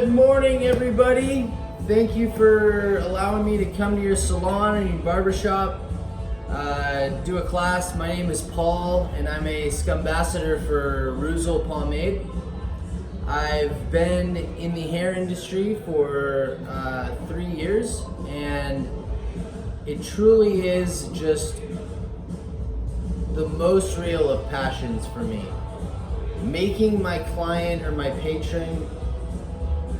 Good morning, everybody. Thank you for allowing me to come to your salon and your barbershop, do a class. My name is Paul, and I'm a Scumbassador for Reuzel pomade. I've been in the hair industry for 3 years, and it truly is just the most real of passions for me. Making my client or my patron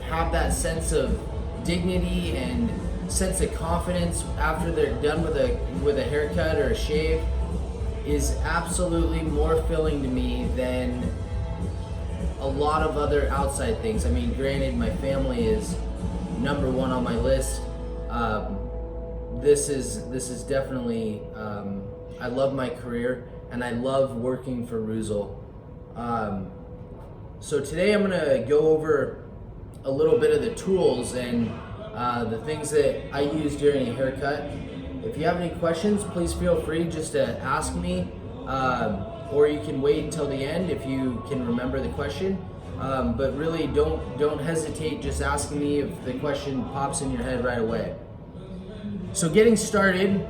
have that sense of dignity and sense of confidence after they're done with a haircut or a shave is absolutely more filling to me than a lot of other outside things. I mean, granted, my family is number one on my list. This is definitely, I love my career and I love working for Reuzel. So today I'm gonna go over a little bit of the tools and the things that I use during a haircut. If you have any questions, please feel free just to ask me, or you can wait until the end if you can remember the question. But really, don't hesitate just asking me if the question pops in your head right away. So getting started,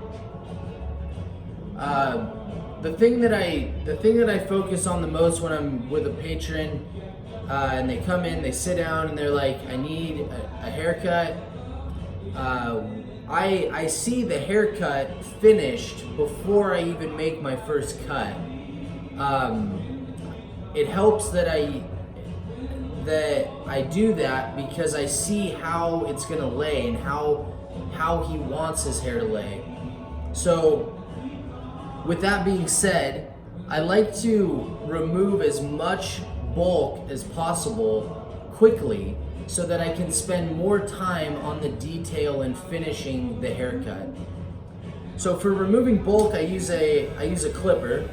the thing that I focus on the most when I'm with a patron and they come in, they sit down and they're like, I need a haircut. I see the haircut finished before I even make my first cut. It helps that I do that because I see how it's gonna lay and how he wants his hair to lay. So with that being said, I like to remove as much bulk as possible quickly so that I can spend more time on the detail and finishing the haircut. So for removing bulk, I use a clipper.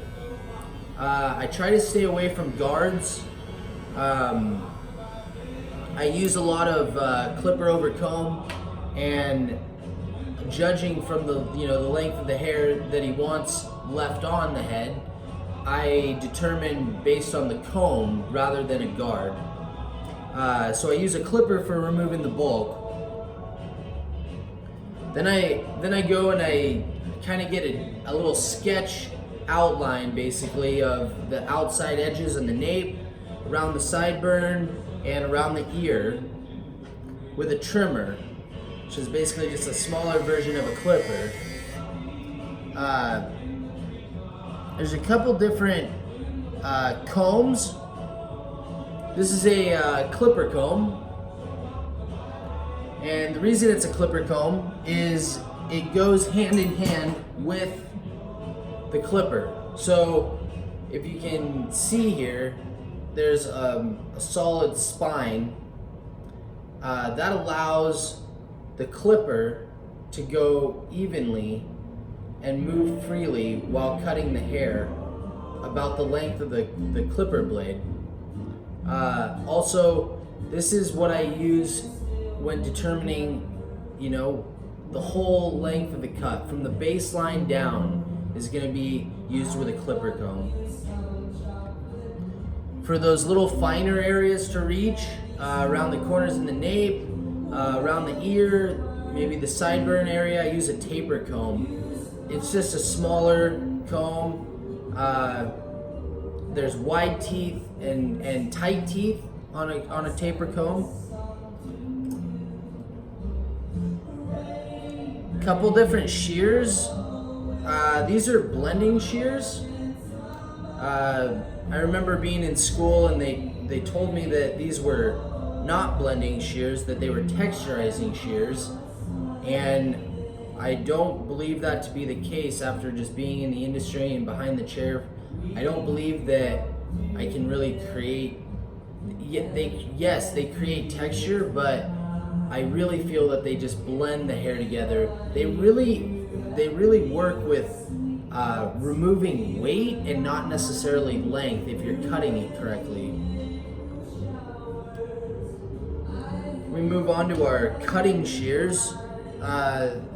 I try to stay away from guards. I use a lot of clipper over comb, and judging from the length of the hair that he wants left on the head, I determine based on the comb rather than a guard. So I use a clipper for removing the bulk. Then I go and I kind of get a little sketch outline basically of the outside edges and the nape, around the sideburn, and around the ear with a trimmer, which is basically just a smaller version of a clipper. There's a couple different combs. This is a clipper comb, and the reason it's a clipper comb is it goes hand in hand with the clipper. So if you can see here, there's a solid spine that allows the clipper to go evenly and move freely while cutting the hair about the length of the clipper blade. Also, this is what I use when determining, the whole length of the cut. From the baseline down is going to be used with a clipper comb. For those little finer areas to reach, around the corners in the nape, around the ear, maybe the sideburn area, I use a taper comb. It's just a smaller comb. There's wide teeth and tight teeth on a taper comb. Couple different shears. These are blending shears. I remember being in school and they told me that these were not blending shears, that they were texturizing shears, and I don't believe that to be the case after just being in the industry and behind the chair. I don't believe that I can really create, yes, they create texture, but I really feel that they just blend the hair together. They really work with removing weight and not necessarily length if you're cutting it correctly. We move on to our cutting shears.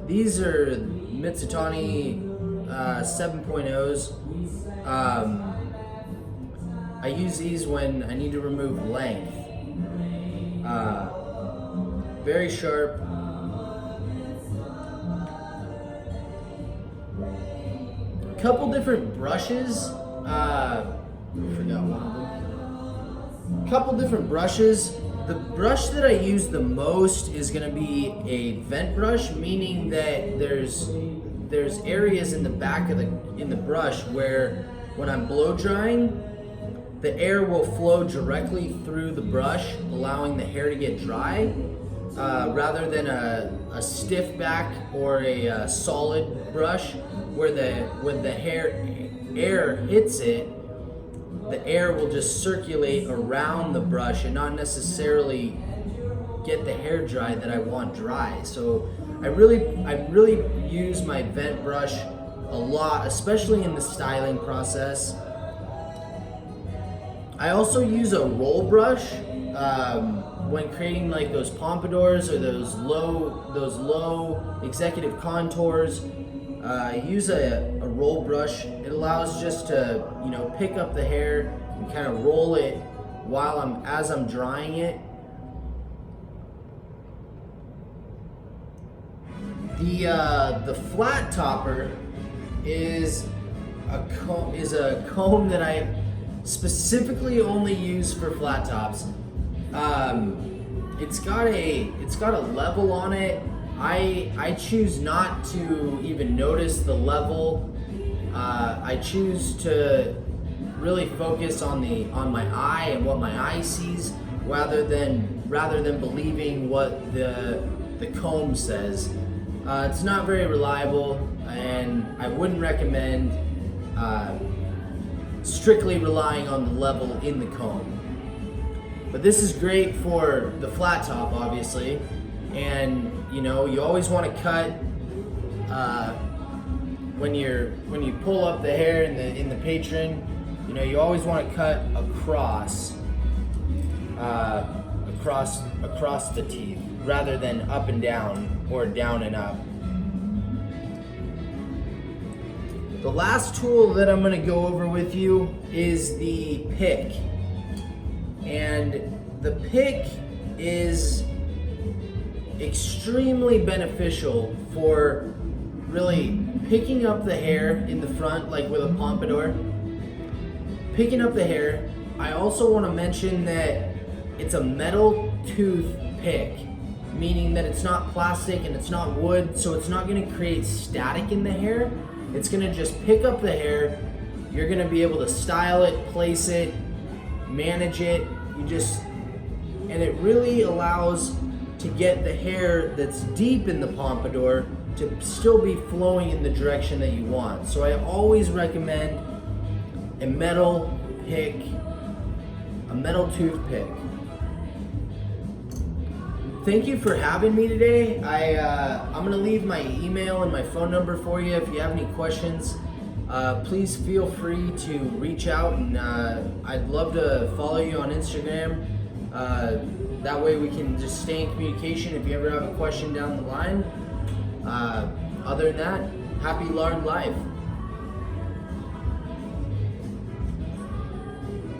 These are Mitsutani 7.0s. I use these when I need to remove length. very sharp. Couple different brushes. I forgot one of them. Couple different brushes. The brush that I use the most is going to be a vent brush, meaning that there's areas in the back of the brush where when I'm blow drying, the air will flow directly through the brush, allowing the hair to get dry, rather than a stiff back or a solid brush where when the air hits it, the air will just circulate around the brush and not necessarily get the hair dry that I want dry. So I really use my vent brush a lot, especially in the styling process. I also use a roll brush when creating like those pompadours or those low executive contours. I use a roll brush. It allows just to, you know, pick up the hair and kind of roll it as I'm drying it. The flat topper is a comb that I specifically only use for flat tops. It's got a level on it. I choose not to even notice the level. I choose to really focus on my eye and what my eye sees, rather than believing what the comb says. It's not very reliable, and I wouldn't recommend strictly relying on the level in the comb. But this is great for the flat top, obviously. And you know, you always want to cut when you pull up the hair in the patron. You know, you always want to cut across the teeth rather than up and down or down and up. The last tool that I'm going to go over with you is the pick, and the pick is extremely beneficial for really picking up the hair in the front, like with a pompadour. Picking up the hair. I also want to mention that it's a metal tooth pick, meaning that it's not plastic and it's not wood, so it's not going to create static in the hair. It's going to just pick up the hair. You're going to be able to style it, place it, manage it. And it really allows to get the hair that's deep in the pompadour to still be flowing in the direction that you want. So I always recommend a metal pick, a metal toothpick. Thank you for having me today. I'm gonna leave my email and my phone number for you. If you have any questions, please feel free to reach out, and I'd love to follow you on Instagram. That way we can just stay in communication if you ever have a question down the line. Other than that, happy lard life.